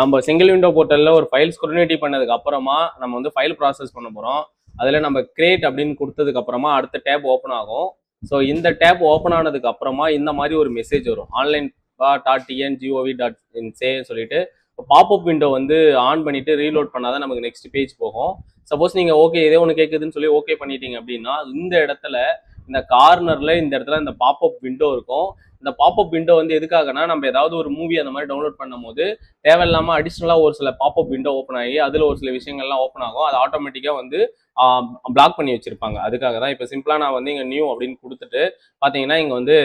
நம்ம single window போர்ட்டல்ல ஒரு file ஸ்க்ரூனிட்டி பண்ணதுக்கு அப்புறமா நம்ம வந்து ஃபைல் ப்ராசஸ் பண்ண போறோம். அதுல நம்ம கிரியேட் அப்படின்னு கொடுத்ததுக்கு அப்புறமா அடுத்த டேப் ஓப்பன் ஆகும். ஸோ இந்த டேப் ஓப்பன் ஆனதுக்கு அப்புறமா இந்த மாதிரி ஒரு மெசேஜ் வரும். ஆன்லைன் .tngov.in சொல்லிட்டு பாப்அப் விண்டோ வந்து ஆன் பண்ணிட்டு ரீலோட் பண்ணாதான் நமக்கு நெக்ஸ்ட் பேஜ் போகும். சப்போஸ் நீங்க ஓகே இதே ஒன்று கேட்குதுன்னு சொல்லி ஓகே பண்ணிட்டீங்க அப்படின்னா இந்த இடத்துல இந்த கார்னர்ல இந்த இடத்துல இந்த பாப்அப் விண்டோ இருக்கும். இந்த பாப்அப் விண்டோ வந்து எதுக்காகனா நம்ம ஏதாவது ஒரு மூவி அந்த மாதிரி டவுன்லோட் பண்ணும் போது தேவையில்லாம அடிஷ்னலா ஒரு சில பாப்அப் விண்டோ ஓப்பன் ஆகி அதுல ஒரு சில விஷயங்கள்லாம் ஓப்பன் ஆகும். அது ஆட்டோமேட்டிக்கா வந்து பிளாக் பண்ணி வச்சிருப்பாங்க. அதுக்காக தான் இப்போ சிம்பிளா நான் வந்து இங்க நியூ அப்படின்னு கொடுத்துட்டு பாத்தீங்கன்னா இங்க வந்து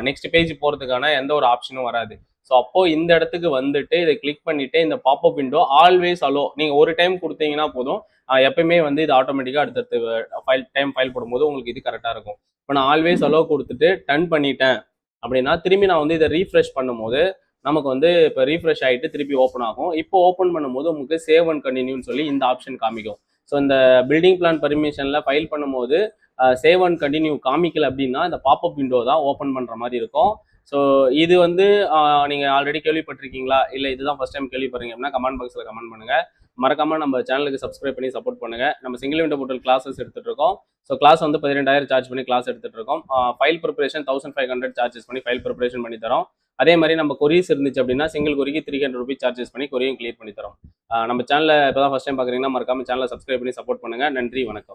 நெக்ஸ்ட் பேஜ் போறதுக்கான எந்த ஒரு ஆப்ஷனும் வராது. ஸோ அப்போ இந்த இடத்துக்கு வந்துட்டு இதை கிளிக் பண்ணிட்டு இந்த பாப்அப் விண்டோ ஆல்வேஸ் அலோ நீங்க ஒரு டைம் கொடுத்தீங்கன்னா போதும். எப்பயுமே வந்து இது ஆட்டோமேட்டிக்கா அடுத்தடுத்து ஃபைல் போடும்போது உங்களுக்கு இது கரெக்டா இருக்கும். இப்போ நான் ஆல்வேஸ் அலோ கொடுத்துட்டு டன் பண்ணிட்டேன் அப்படின்னா திரும்பி நான் வந்து இதை ரீஃப்ரெஷ் பண்ணும்போது நமக்கு வந்து இப்போ ரீஃப்ரெஷ் ஆகிட்டு திருப்பி ஓப்பன் ஆகும். இப்போ ஓப்பன் பண்ணும்போது உங்களுக்கு சேவ் அண்ட் கண்டினியூன்னு சொல்லி இந்த ஆப்ஷன் காமிக்கும். ஸோ இந்த பில்டிங் பிளான் பர்மிஷனில் ஃபைல் பண்ணும்போது சேவ் அண்ட் கண்டினியூ காமிக்கல அப்படின்னா இந்த பாப்அப் விண்டோ தான் ஓப்பன் பண்ணுற மாதிரி இருக்கும். ஸோ இது வந்து நீங்கள் ஆல்ரெடி கேள்விப்பட்டிருக்கீங்களா இல்லை இதுதான் ஃபர்ஸ்ட் டைம் கேள்விப்படுறீங்க அப்படின்னா கமெண்ட் பாக்ஸில் கமெண்ட் பண்ணுங்கள். மறக்காம நம்ம சேனலுக்கு சப்ஸ்கிரைப் பண்ணி சப்போர்ட் பண்ணுங்க. நம்ம சிங்கிள் விண்டோ போர்ட்டல் கிளாஸஸ் எடுத்துட்டு இருக்கோம். ஸோ கிளாஸ் வந்து 12,000 சார்ஜ் பண்ணி கிளாஸ் எடுத்துட்டு இருக்கோம். ஃபைல் ப்ரிப்பரேஷன் 1500 சார்ஜஸ் பண்ணி ஃபைல் ப்ரிப்பரேஷன் பண்ணி தரோம். அதே மாதிரி நம்ம கொரிஸ் இருந்துச்சு அப்படின்னா சிங்கிள் கொரிக்கு 300 ரூபீஸ் சார்ஜஸ் பண்ணி கொரியும் கிளியர் பண்ணி தரோம். நம்ம சேனலை இப்போ தான் ஃபர்ஸ்ட் டைம் பார்க்குறீங்கன்னா மறக்காம சேனலை சப்ஸ்கிரைப் பண்ணி சப்போர்ட் பண்ணுங்க. நன்றி, வணக்கம்.